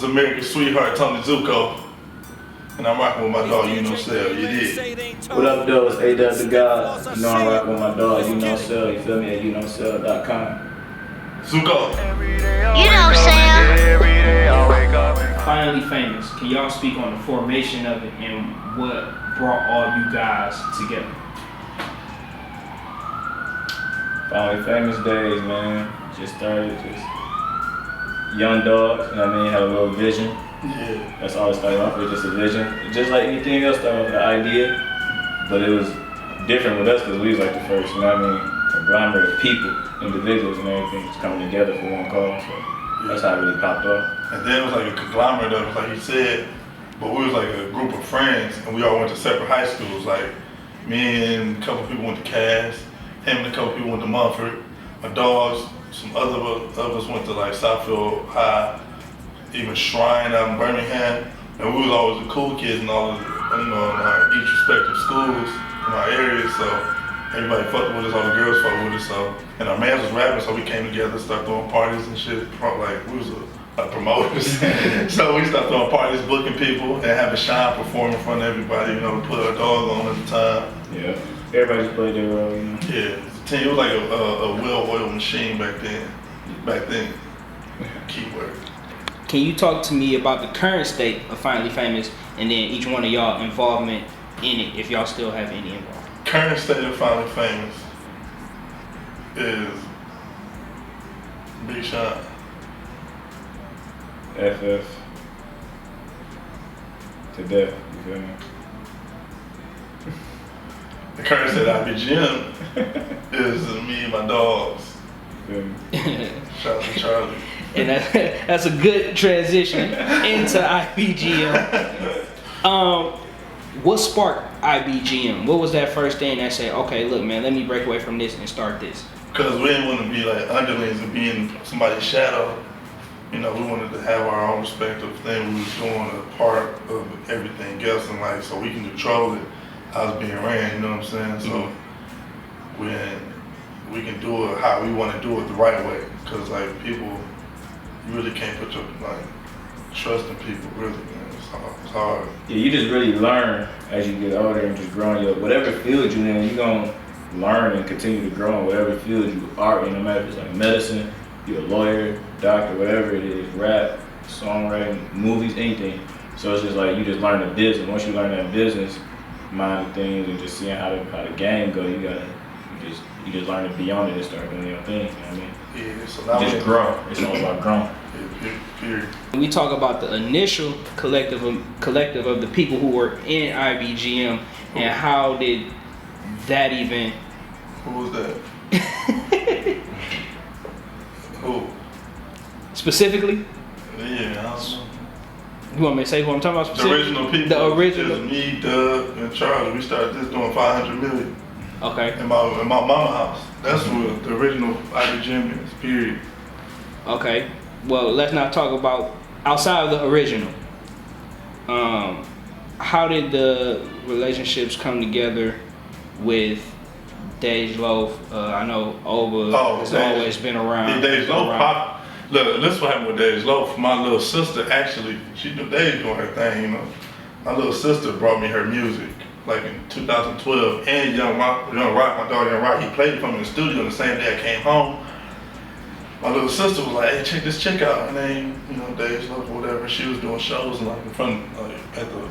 It's American Sweetheart, Tony Zuko. And I'm rocking with my dog, Uknowcell. You did. What up, though? It's ADUBB DA GAWD. You know I'm rocking with my dog, Uknowcell. You feel me? At Uknowcell.com. Zuko. Finally Famous. Can y'all speak on the formation of it and what brought all you guys together? Finally Famous days, man. Just started, just young dogs, you know what I mean? Had a little vision. Yeah. That's all it started off with, just a vision. Just like anything else, started off with an idea, but it was different with us because we was like the first, you know what I mean? Conglomerate of people, individuals and everything just coming together for one cause. So that's how it really popped off. And then it was like a conglomerate of, like he said, but we was like a group of friends and we all went to separate high schools. Like me and a couple people went to Cass, him and a couple people went to Mumford. My dogs, some other of us went to like Southfield High, even Shrine out in Birmingham. And we was always the cool kids in all of, you know, in our each respective schools in our areas. So everybody fucked with us, all the girls fucked with us. So, and our man was rapping, so we came together, started throwing parties and shit. Like we was like promoters. So we started throwing parties, booking people, and having Sean perform in front of everybody, you know, to put our dog on at the time. Yeah, everybody just played their role, you know. Yeah, it was like a well-oiled machine back then. Keyword. Can you talk to me about the current state of Finally Famous and then each one of y'all involvement in it, if y'all still have any involvement? Current state of Finally Famous is Big Sean. FF to death, you feel me? The current state of IBGM is me and my dogs. You feel me? Shout out to Charlie. And that's a good transition into IBGM. What sparked IBGM? What was that first thing that said, okay, look, man, let me break away from this and start this? Because we didn't want to be like underlings and be in somebody's shadow. You know, we wanted to have our own respective thing. We was doing a part of everything else in life so we can control it how it's being ran, you know what I'm saying? So when we can do it how we want to do it the right way. Because like people, you really can't put your like trust in people, really, man. It's hard. Yeah, you just really learn as you get older and just growing your, whatever field you're in, you're gonna learn and continue to grow in whatever field you are in, no matter if it's like medicine, you're a lawyer, doctor, whatever it is, rap, songwriting, movies, anything. So it's just like you just learn the business. Once you learn that business mind of things and just seeing how the game go, you just learn to be on it and start doing your thing, you know what I mean? Yeah, so now you just grow. It's all about growing. Yeah, period. We talk about the initial collective of the people who were in IBGM and how did that even... Who was that? Who? Specifically? Yeah, I don't know. You want me to say who I'm talking about The original people. The original. It was me, Dub, and Charlie. We started just doing 500 million. Okay. In my mama house. That's what the original IBGM is, period. Okay. Well, let's not talk about outside of the original. How did the relationships come together with Dej Loaf? I know Oba has always been around. Yeah, Dej Loaf. Look, this is what happened with Dej Loaf. My little sister actually, she knew Dej doing her thing, you know. My little sister brought me her music, like in 2012, and Young Rock, my dog Young Rock, he played it for me in the studio the same day I came home. My little sister was like, hey, check this chick out. Her name, you know, Dej Loaf or whatever. She was doing shows like in front, like at the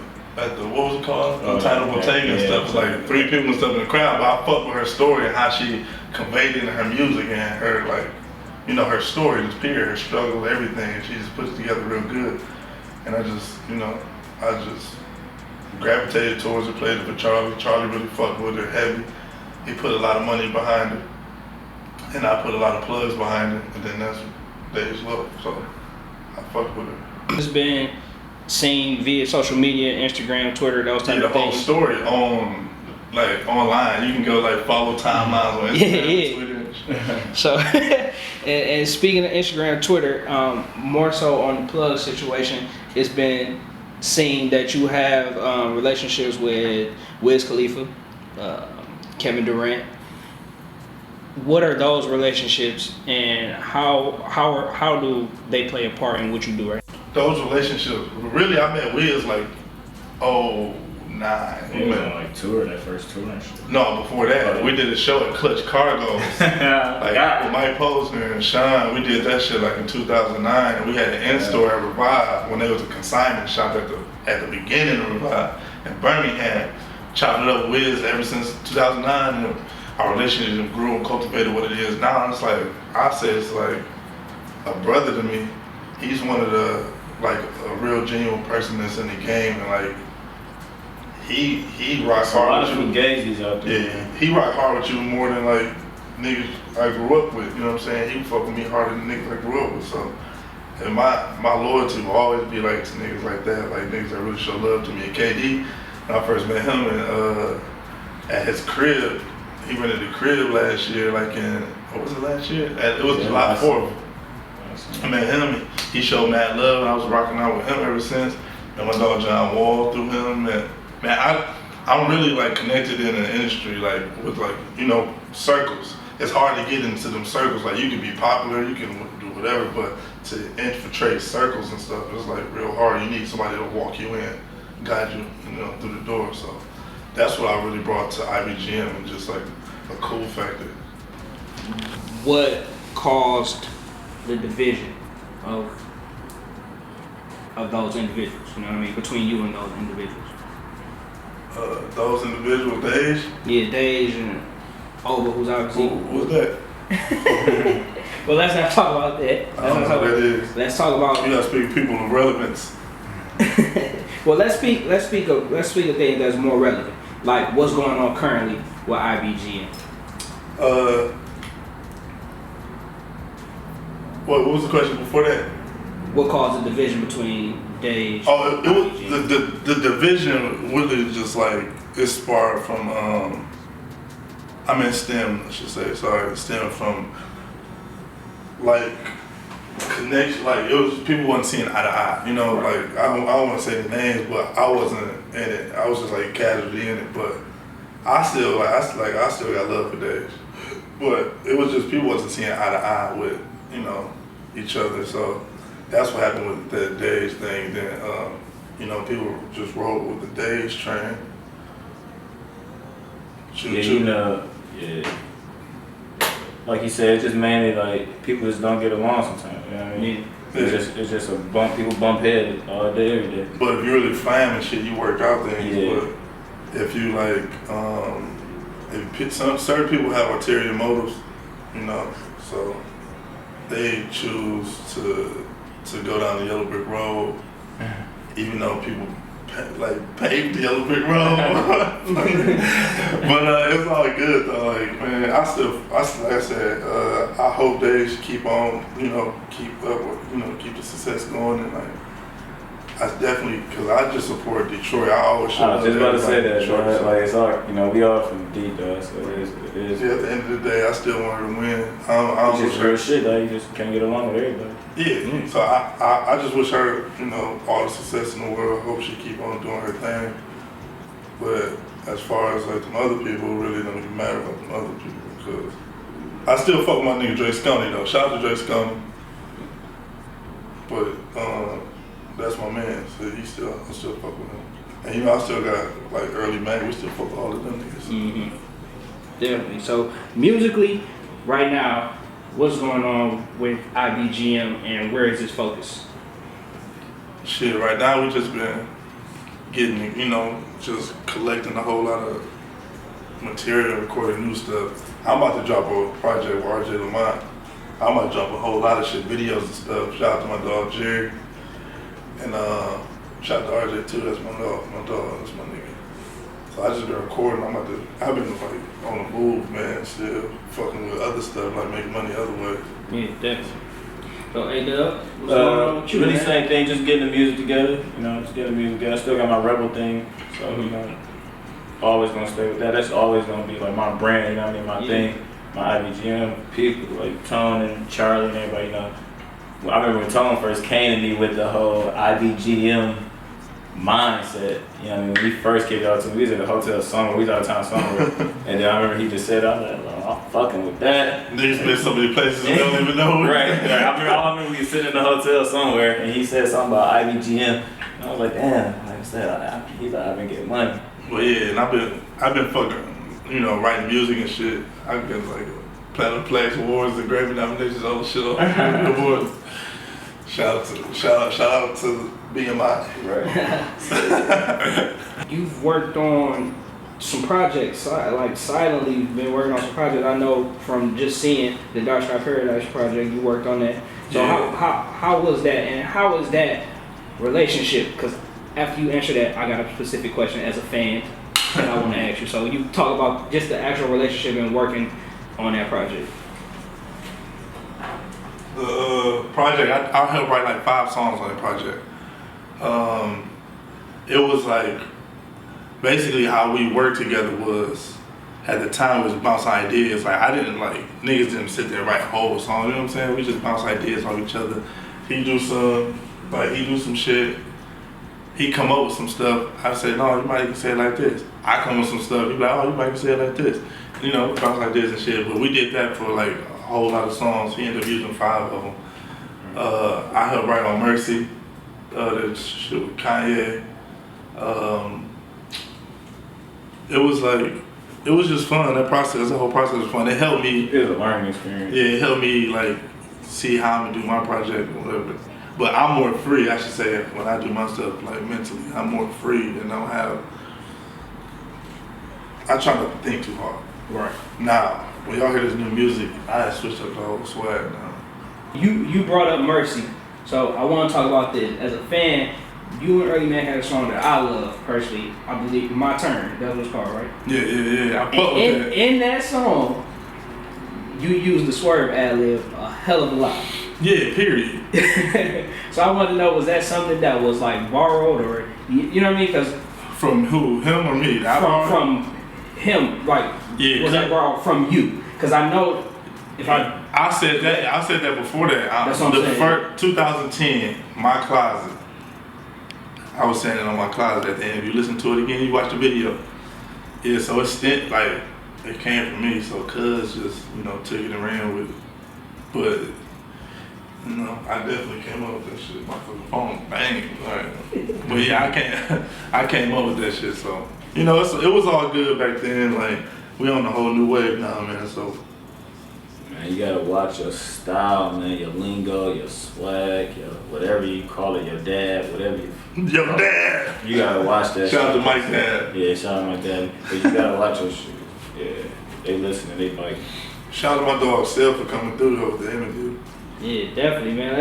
what was it called? Title Bottega and stuff. It was like 3 people and stuff in the crowd. But I fucked with her story and how she conveyed it in her music and her like, you know, her story, this period, her struggle, everything. And she just puts it together real good. And I just, you know, I just gravitated towards her, played it for Charlie. Charlie really fucked with her heavy. He put a lot of money behind it. And I put a lot of plugs behind it, and then that's Dej Loaf, so I fucked with her. It's been seen via social media, Instagram, Twitter, those type of things. The whole story on, like, online. You can go, like, follow timelines on Instagram, Twitter. So, and speaking of Instagram, Twitter, more so on the plug situation, it's been seen that you have relationships with Wiz Khalifa, Kevin Durant. What are those relationships, and how do they play a part in what you do right now? those relationships. Really, I met Wiz like, oh, 09. He was on like tour, that first tour and shit. No, before that, we did a show at Clutch Cargo's. Like with Mike Posner and Sean, we did that shit like in 2009, and we had an in-store at Revive when there was a consignment shop at the beginning of Revive in Birmingham. Chopped it up with Wiz ever since 2009, and our relationship grew and cultivated what it is now. It's like, I say it's like a brother to me. He's one of the, like, a real genuine person that's in the game, and like, he rock hard with you. A lot of gazes out there. Yeah, he rock hard with you more than like niggas I grew up with. You know what I'm saying? He fuck with me harder than niggas I grew up with. So, and my loyalty will always be like to niggas like that, like niggas that really show love to me. And KD, when I first met him at his crib, he rented the crib last year, like in, what was it last year? It was July 4th. I met him, he showed mad love, and I was rocking out with him ever since. And my dog John Wall through him, and man, I'm really like connected in the industry, like with like, you know, circles. It's hard to get into them circles. Like you can be popular, you can do whatever, but to infiltrate circles and stuff, it's like real hard. You need somebody to walk you in, guide you, you know, through the door. So that's what I really brought to IBGM, and just like a cool factor. What caused the division of those individuals? You know what I mean, between you and those individuals. Those individual Dej? Yeah, Dej and Over, who's obviously. Who's that? Well, let's not talk about that. I don't know what that is. Let's talk about. You gotta speak people of relevance. Well, let's speak of things that's more relevant. Like what's going on currently with IBGM. What was the question before that? What caused the division between Dej? Oh, it was the division really just like it sparked from I mean STEM, I should say. Sorry, STEM from like connection. Like it was people wasn't seeing eye to eye. You know, like I don't want to say the names, but I wasn't in it. I was just like casually in it, but I still got love for Dej. But it was just people wasn't seeing eye to eye with, you know, each other. So that's what happened with the Dej thing. Then, you know, people just rolled with the Dej train. You know, yeah. Like you said, it's just mainly like people just don't get along sometimes. You know what I mean? Yeah. It's just a bump. People bump heads all day, every day. But if you're really fine and shit, you work out things. Yeah. But if you like, certain people have ulterior motives, you know, so they choose to go down the yellow brick road, even though people like paved the yellow brick road. But it's all good though. Like man, like I said, I hope they should keep on, you know, keep up with, you know, keep the success going, and like I definitely, because I just support Detroit. I always show. I was just about to say that. Detroit, so. Like it's all, you know, we all from D though, so it is. Yeah, at the end of the day, I still want her to win. It's just real shit though. You just can't get along with everybody. Yeah, so I just wish her, you know, all the success in the world. Hope she keep on doing her thing. But as far as like them other people, it really don't even matter about them other people, because I still fuck with my nigga Dre Sconey though. Shout out to Dre Sconey. But that's my man. So I still fuck with him. And you know, I still got like early man. We still fuck with all of them niggas. Mm-hmm. Definitely. So musically, right now, what's going on with IBGM and where is its focus? Shit, right now we just been getting, you know, just collecting a whole lot of material, recording new stuff. I'm about to drop a project with RJ Lamont. I'm about to drop a whole lot of shit, videos and stuff. Shout out to my dog Jerry. And shout out to RJ too, that's my dog, that's my nigga. So I just been recording, I've been like on the move, man, still fucking with other stuff, like making money other ways. Yeah, definitely. So ADUBB, what's going on with you, really man? same thing, just getting the music together, you know, just getting the music together. I still got my Rebel thing, so you know, always gonna stay with that. That's always gonna be like my brand, you know what I mean, my thing, my IBGM people, like Tone and Charlie and everybody, you know. I remember when Tone first came to me with the whole IBGM mindset, you know what I mean, when we first kicked out to me, we was at the hotel somewhere, we was out of town somewhere, and then I remember he just said, I was like, oh, fucking with that. Niggas been so many places we don't even know. Right. I remember we were sitting in the hotel somewhere, and he said something about IBGM. And I was like, damn. Like I said, he's like, I've been getting money. Well, yeah, and I've been fucking, you know, writing music and shit. I've been like Platinum Plaques Awards and Grammy nominations, all the shit on awards. Shout out to BMI. Right. You've worked on some projects, like silently you've been working on some projects. I know from just seeing the Dark Sky Paradise project, you worked on that. So Yeah. how was that, and how was that relationship? Because after you answer that, I got a specific question as a fan that I want to ask you. So you talk about just the actual relationship and working on that project. The project, I helped write like 5 songs on that project. It was like, basically how we worked together was, at the time, was bounce ideas. Like niggas didn't sit there and write a whole song, you know what I'm saying? We just bounce ideas off each other. He do some shit. He come up with some stuff. I say, no, you might even say it like this. I come with some stuff. He be like, oh, you might even say it like this. You know, bounce ideas and shit. But we did that for like a whole lot of songs. He ended up using 5 of them. I helped write on Mercy, the shit with Kanye. It was just fun. The whole process was fun. It helped me. It was a learning experience. Yeah, it helped me like see how I'm gonna do my project or whatever. But I'm more free, I should say, when I do my stuff, like mentally. I'm more free and I try not to think too hard. Right. Now, when y'all hear this new music, I switched up the whole swag now. You brought up Mercy, so I want to talk about this. As a fan, you and Early Man had a song that I love personally. I believe My Turn. That's what it's called, right? Yeah. I fuck with that. In that song, you used the swerve ad-lib a hell of a lot. Yeah, period. So I wanted to know, was that something that was like borrowed, or you know what I mean? Because From who? Him or me? from him, like, Yeah, was that borrowed from you? Because I know if I said that before that. That's what I'm saying. First 2010, My Closet. I was saying it on My Closet at the end. If you listen to it again, you watch the video. Yeah, so it came from me. So Cuz just, you know, took it and ran with it. But, you know, I definitely came up with that shit. My fucking phone bang. Like, but yeah, I came up with that shit. So, you know, it was all good back then. Like, we on a whole new wave now, man. So. Man, you gotta watch your style, man, your lingo, your swag, your whatever you call it, your dad, whatever you. Your dad. You gotta watch that. Shout out to shit. Mike's dad. Yeah, shout out to my dad. But you gotta watch your shit. Yeah, they listen and they bite. Shout out to my dog Sel for coming through though with the interview. Yeah, definitely, man.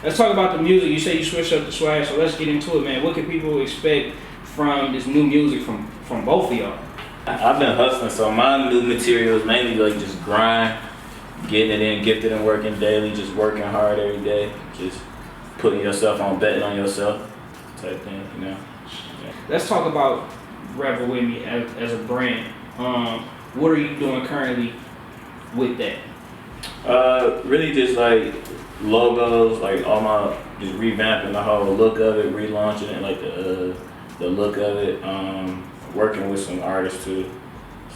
Let's talk about the music. You say you switched up the swag, so let's get into it, man. What can people expect from this new music from both of y'all? I've been hustling, so my new material is mainly like just grind, getting it in, gifted and working daily, just working hard every day, just putting yourself on, betting on yourself type thing, you know. Yeah. Let's talk about Rebel With Me as a brand. What are you doing currently with that? Really just like logos, like all my, just revamping the whole look of it, relaunching it, like the look of it, working with some artists too.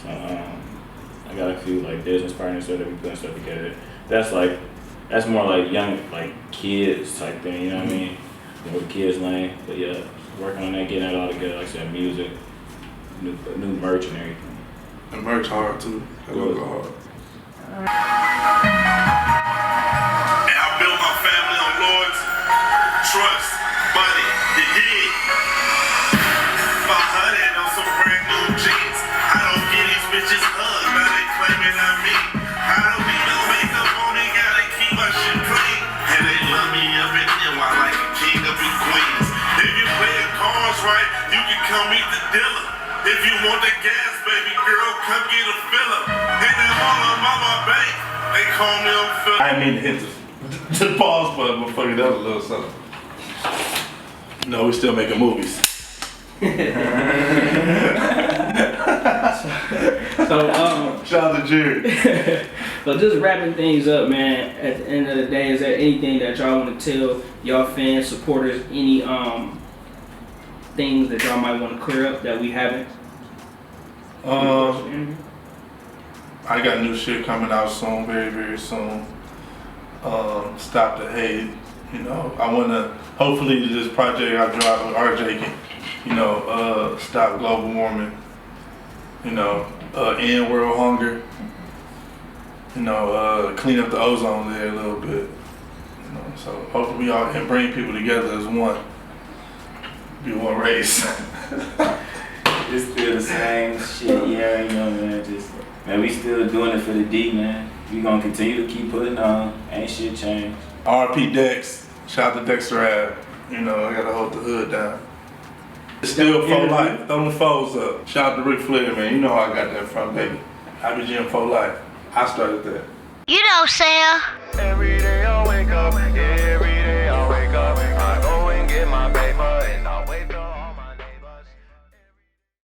So I got a few like business partners that we putting stuff together. That's more like young, like kids type thing, you know what I mean? With kids lane, but yeah, working on that, getting that all together, like I said, music, new merch and everything. And merch hard too. That logo hard. And I built my family on Lord's trust, money, you dig? 500 on some brand new jeans. I don't get these bitches hugs, now they claiming I'm me. I don't need no makeup on it, gotta keep my shit clean. And they love me up in them, I like a king up in Queens. If you play the cards right, you can come meet the dealer. If you want the gas, baby girl, come get a filler. And then all of my bank, they call me on filler. I didn't mean to hit the pause button, but fuck it, that was a little something. No, we still making movies. So Shout out to Jerry. so just wrapping things up, man. At the end of the day, is there anything that y'all want to tell y'all fans, supporters, any things that y'all might want to clear up that we haven't? I I got new shit coming out soon, very, very soon. Stop the Hate. You know, I wanna, hopefully this project I drop with RJ can, you know, stop global warming. You know, end world hunger. You know, clean up the ozone layer a little bit. You know, so hopefully we all can bring people together as one. Be one race. It's still the same shit, yeah, you know, man. Just, man, we still doing it for the D, man. We gonna continue to keep putting on. Ain't shit changed. RP Dex. Shout out to Dexter Ave. You know, I gotta hold the hood down. It's still for life. Throw the foes up. Shout out to Ric Flair, man. You know how I got that from, baby. IBGM for life. I started that. You know, Sam. Every day I wake up, yeah, every day I wake up. I go and get my pay.